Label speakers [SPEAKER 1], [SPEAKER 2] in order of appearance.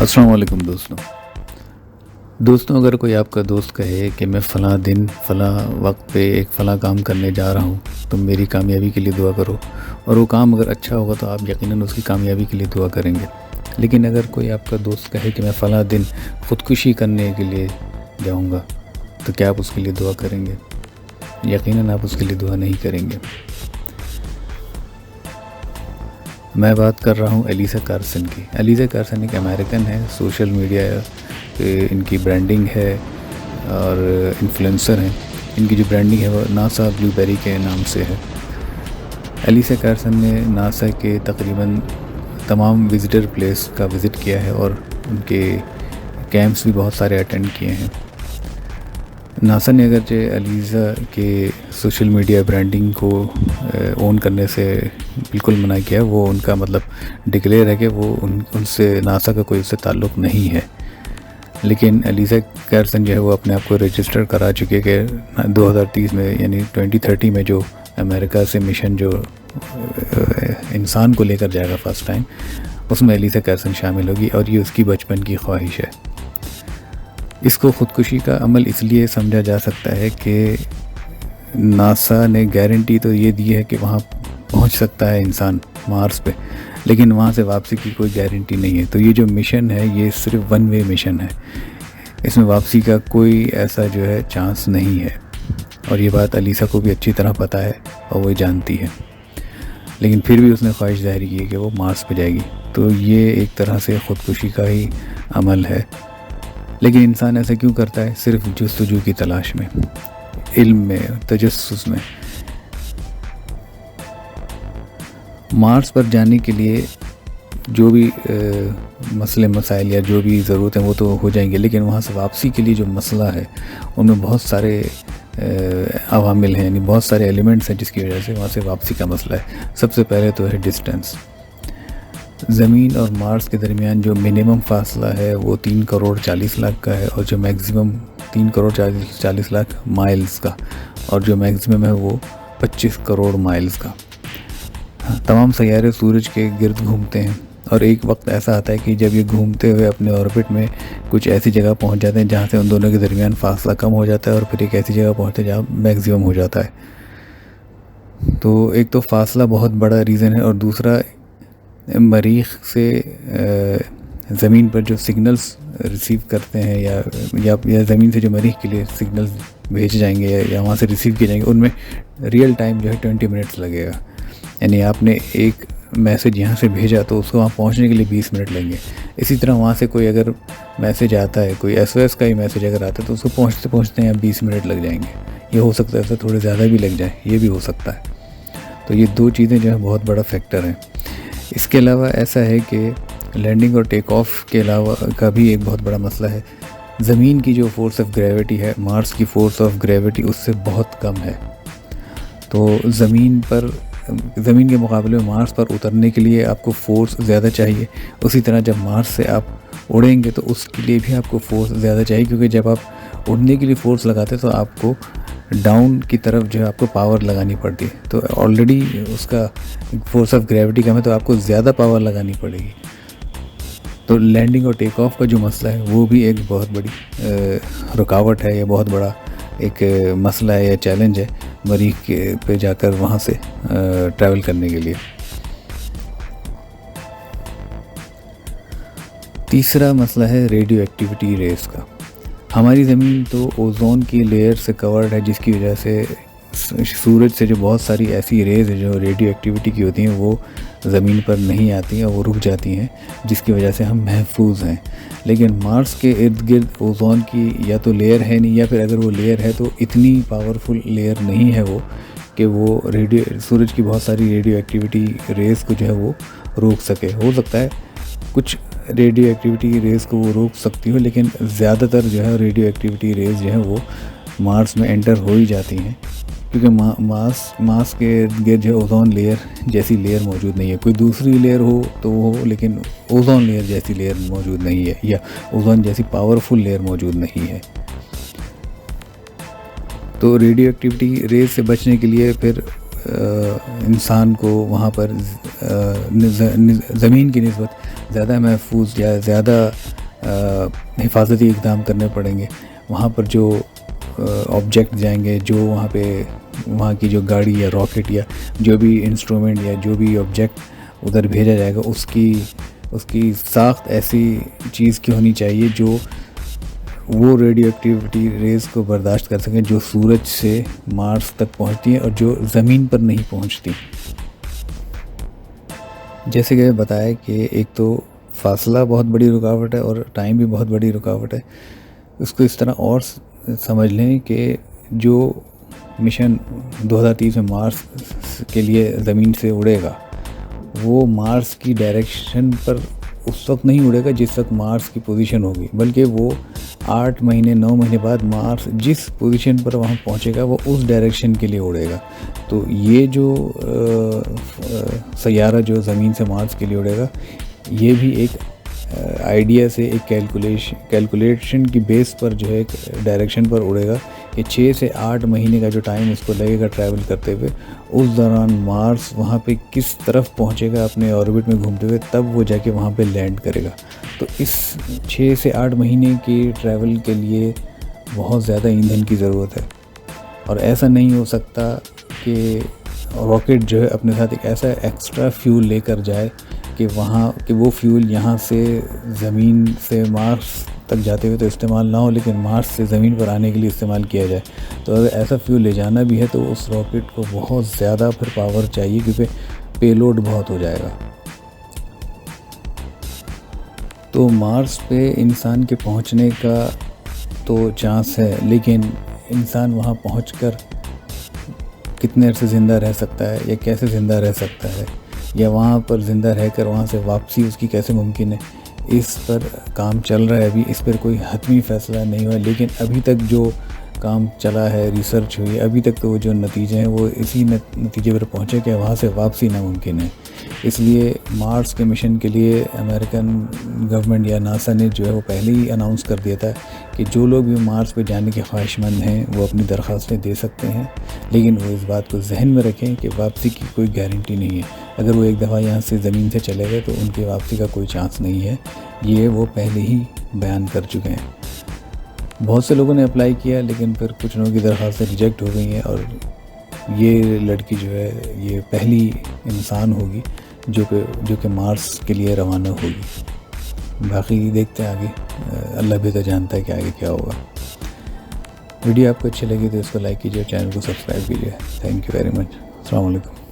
[SPEAKER 1] السلام علیکم دوستوں، اگر کوئی آپ کا دوست کہے کہ میں فلاں دن فلاں وقت پہ ایک فلاں کام کرنے جا رہا ہوں، تم میری کامیابی کے لیے دعا کرو، اور وہ کام اگر اچھا ہوگا تو آپ یقیناً اس کی کامیابی کے لیے دعا کریں گے۔ لیکن اگر کوئی آپ کا دوست کہے کہ میں فلاں دن خودکشی کرنے کے لیے جاؤں گا، تو کیا آپ اس کے لیے دعا کریں گے؟ یقیناً آپ اس کے لیے دعا نہیں کریں گے۔ میں بات کر رہا ہوں ایلیسا کارسن کی۔ ایلیسا کارسن ایک امریکن ہے، سوشل میڈیا ان کی برانڈنگ ہے اور انفلوئنسر ہیں۔ ان کی جو برانڈنگ ہے وہ ناسا بلیو بیری کے نام سے ہے۔ ایلیسا کارسن نے ناسا کے تقریباً تمام وزٹر پلیس کا وزٹ کیا ہے اور ان کے کیمپس بھی بہت سارے اٹینڈ کیے ہیں۔ ناسا نے اگرچہ ایلیسا کے سوشل میڈیا برانڈنگ کو اون کرنے سے بالکل منع کیا، وہ ان کا مطلب ڈکلیئر ہے کہ وہ ان سے ناسا کا کوئی اس سے تعلق نہیں ہے۔ لیکن ایلیسا کارسن جو ہے وہ اپنے آپ کو رجسٹر کرا چکے کہ 2030 میں یعنی 2030 میں جو امریکہ سے مشن جو انسان کو لے کر جائے گا فرسٹ ٹائم، اس میں ایلیسا کارسن شامل ہوگی، اور یہ اس کی بچپن کی خواہش ہے۔ اس کو خودکشی کا عمل اس لیے سمجھا جا سکتا ہے کہ ناسا نے گارنٹی تو یہ دی ہے کہ وہاں پہنچ سکتا ہے انسان مارس پہ، لیکن وہاں سے واپسی کی کوئی گارنٹی نہیں ہے۔ تو یہ جو مشن ہے یہ صرف ون وے مشن ہے، اس میں واپسی کا کوئی ایسا جو ہے چانس نہیں ہے، اور یہ بات ایلیسا کو بھی اچھی طرح پتہ ہے اور وہ جانتی ہے، لیکن پھر بھی اس نے خواہش ظاہر کی ہے کہ وہ مارس پہ جائے گی۔ تو یہ ایک طرح سے خودکشی کا ہی عمل ہے۔ لیکن انسان ایسا کیوں کرتا ہے؟ صرف جستجو کی تلاش میں، علم میں، تجسس میں۔ مارس پر جانے کے لیے جو بھی مسئلے مسائل یا جو بھی ضرورت ہیں وہ تو ہو جائیں گے، لیکن وہاں سے واپسی کے لیے جو مسئلہ ہے ان میں بہت سارے عوامل ہیں، یعنی بہت سارے ایلیمنٹس ہیں جس کی وجہ سے وہاں سے واپسی کا مسئلہ ہے۔ سب سے پہلے تو ہے ڈسٹینس۔ زمین اور مارس کے درمیان جو منیمم فاصلہ ہے وہ 3,40,00,000 کا ہے، اور جو میکسیمم 3,40,00,000 مائلز کا، اور جو میکسیمم ہے وہ 25 کروڑ مائلز کا۔ تمام سیارے سورج کے گرد گھومتے ہیں، اور ایک وقت ایسا آتا ہے کہ جب یہ گھومتے ہوئے اپنے آربٹ میں کچھ ایسی جگہ پہنچ جاتے ہیں جہاں سے ان دونوں کے درمیان فاصلہ کم ہو جاتا ہے، اور پھر ایک ایسی جگہ پہنچتے ہیں جہاں میکسیمم ہو جاتا ہے۔ تو ایک تو فاصلہ بہت بڑا ریزن ہے، اور دوسرا مریخ سے زمین پر جو سگنلز ریسیو کرتے ہیں یا زمین سے جو مریخ کے لیے سگنلز بھیجے جائیں گے یا وہاں سے ریسیو کیے جائیں گے، ان میں ریئل ٹائم جو ہے 20 منٹس لگے گا۔ یعنی آپ نے ایک میسیج یہاں سے بھیجا تو اس کو وہاں پہنچنے کے لیے 20 منٹ لیں گے۔ اسی طرح وہاں سے کوئی اگر میسیج آتا ہے، کوئی SOS کا ہی میسیج اگر آتا ہے تو اس کو پہنچتے ہیں 20 منٹ لگ جائیں گے۔ یہ ہو سکتا ہے ایسا تھوڑے زیادہ بھی لگ جائیں، یہ بھی ہو سکتا ہے۔ تو یہ دو چیزیں جو ہیں بہت بڑا فیکٹر ہیں۔ اس کے علاوہ ایسا ہے کہ لینڈنگ اور ٹیک آف کے علاوہ کا بھی ایک بہت بڑا مسئلہ ہے۔ زمین کی جو فورس آف گریویٹی ہے، مارس کی فورس آف گریویٹی اس سے بہت کم ہے۔ تو زمین کے مقابلے میں مارس پر اترنے کے لیے آپ کو فورس زیادہ چاہیے۔ اسی طرح جب مارس سے آپ اڑیں گے تو اس کے لیے بھی آپ کو فورس زیادہ چاہیے، کیونکہ جب آپ اڑنے کے لیے فورس لگاتے ہیں تو آپ کو ڈاؤن کی طرف جو ہے آپ کو پاور لگانی پڑتی ہے۔ تو آلریڈی اس کا فورس آف گریویٹی کم ہے، تو آپ کو زیادہ پاور لگانی پڑے گی۔ تو لینڈنگ اور ٹیک آف کا جو مسئلہ ہے وہ بھی ایک بہت بڑی رکاوٹ ہے، یا بہت بڑا ایک مسئلہ ہے یا چیلنج ہے مریخ پہ جا کر وہاں سے ٹریول کرنے کے لیے۔ تیسرا مسئلہ ہے ریڈیو ایکٹیویٹی ریز کا۔ ہماری زمین تو اوزون کی لیئر سے کورڈ ہے، جس کی وجہ سے سورج سے جو بہت ساری ایسی ریز ہیں جو ریڈیو ایکٹیویٹی کی ہوتی ہیں وہ زمین پر نہیں آتی ہیں، وہ رک جاتی ہیں، جس کی وجہ سے ہم محفوظ ہیں۔ لیکن مارس کے ارد گرد اوزون کی یا تو لیئر ہے نہیں، یا پھر اگر وہ لیئر ہے تو اتنی پاورفل لیئر نہیں ہے وہ کہ وہ سورج کی بہت ساری ریڈیو ایکٹیویٹی ریز کو جو ہے وہ روک سکے۔ ہو سکتا ہے کچھ ریڈیو ایکٹیویٹی ریز کو وہ روک سکتی ہو، لیکن زیادہ تر جو ہے ریڈیو ایکٹیویٹی ریز جو ہیں وہ مارس میں انٹر ہو ہی جاتی ہیں، کیونکہ مارس کے ارد گرد جو ہے اوزون لیئر جیسی لیئر موجود نہیں ہے۔ کوئی دوسری لیئر ہو تو وہ ہو، لیکن اوزون لیئر جیسی لیئر موجود نہیں ہے، یا اوزون جیسی پاورفل لیئر موجود نہیں ہے۔ تو ریڈیو ایکٹیویٹی ریز سے بچنے کے لیے پھر انسان کو وہاں پر زمین کی نسبت زیادہ محفوظ یا زیادہ حفاظتی اقدام کرنے پڑیں گے. وہاں پر جو آبجیکٹ جائیں گے، جو وہاں کی جو گاڑی یا راکٹ یا جو بھی انسٹرومنٹ یا جو بھی آبجیکٹ ادھر بھیجا جائے گا، اس کی ساخت ایسی چیز کی ہونی چاہیے جو وہ ریڈیو ایکٹیویٹی ریز کو برداشت کر سکیں جو سورج سے مارس تک پہنچتی ہیں اور جو زمین پر نہیں پہنچتی. جیسے کہ بتایا کہ ایک تو فاصلہ بہت بڑی رکاوٹ ہے اور ٹائم بھی بہت بڑی رکاوٹ ہے. اس کو اس طرح اور سمجھ لیں کہ جو مشن 2030 میں مارس کے لیے زمین سے اڑے گا، وہ مارس کی ڈائریکشن پر اس وقت نہیں اڑے گا جس وقت مارس کی پوزیشن ہوگی، بلکہ وہ 8 مہینے 9 مہینے بعد مارس جس پوزیشن پر وہاں پہنچے گا وہ اس ڈائریکشن کے لیے اڑے گا. تو یہ جو سیارہ جو زمین سے مارس کے لیے اڑے گا، یہ بھی ایک آئیڈیا سے ایک کیلکولیشن کی بیس پر جو ہے ایک ڈائریکشن پر اڑے گا کہ 6 سے 8 مہینے کا جو ٹائم اس کو لگے گا ٹریول کرتے ہوئے، اس دوران مارس وہاں پہ کس طرف پہنچے گا اپنے آربٹ میں گھومتے ہوئے، تب وہ جا کے وہاں پہ لینڈ کرے گا. تو اس 6 سے 8 مہینے کی ٹریول کے لیے بہت زیادہ ایندھن کی ضرورت ہے، اور ایسا نہیں ہو سکتا کہ راکٹ جو ہے اپنے ساتھ ایک ایسا ایکسٹرا فیول لے کر جائے کہ وہ فیول یہاں سے زمین سے مارس تک جاتے ہوئے تو استعمال نہ ہو، لیکن مارس سے زمین پر آنے کے لیے استعمال کیا جائے. تو اگر ایسا فیول لے جانا بھی ہے تو اس راکٹ کو بہت زیادہ پھر پاور چاہیے، کیونکہ پے لوڈ بہت ہو جائے گا. تو مارس پہ انسان کے پہنچنے کا تو چانس ہے، لیکن انسان وہاں پہنچ کر کتنے عرصے زندہ رہ سکتا ہے یا کیسے زندہ رہ سکتا ہے، یا وہاں پر زندہ رہ کر وہاں سے واپسی اس کی کیسے ممکن ہے، اس پر کام چل رہا ہے. ابھی اس پر کوئی حتمی فیصلہ نہیں ہوا، لیکن ابھی تک جو کام چلا ہے، ریسرچ ہوئی، ابھی تک تو وہ جو نتیجے ہیں وہ اسی نتیجے پر پہنچے کہ وہاں سے واپسی ناممکن ہے. اس لیے مارس کے مشن کے لیے امریکن گورنمنٹ یا ناسا نے جو ہے وہ پہلے ہی اناؤنس کر دیا تھا کہ جو لوگ بھی مارس پہ جانے کے خواہش مند ہیں وہ اپنی درخواستیں دے سکتے ہیں، لیکن وہ اس بات کو ذہن میں رکھیں کہ واپسی کی کوئی گارنٹی نہیں ہے. اگر وہ ایک دفعہ یہاں سے زمین سے چلے گئے تو ان کی واپسی کا کوئی چانس نہیں ہے، یہ وہ پہلے ہی بیان کر چکے ہیں. بہت سے لوگوں نے اپلائی کیا، لیکن پھر کچھ لوگوں کی درخواستیں ریجیکٹ ہو گئی ہیں، اور یہ لڑکی جو ہے یہ پہلی انسان ہوگی جو کہ مارس کے لیے روانہ ہوگی. باقی دیکھتے ہیں آگے، اللہ بہتر جانتا ہے کہ آگے کیا ہوگا. ویڈیو آپ کو اچھی لگی تو اس کو لائک کیجیے، چینل کو سبسکرائب کیجیے. Thank you very much. السلام علیکم.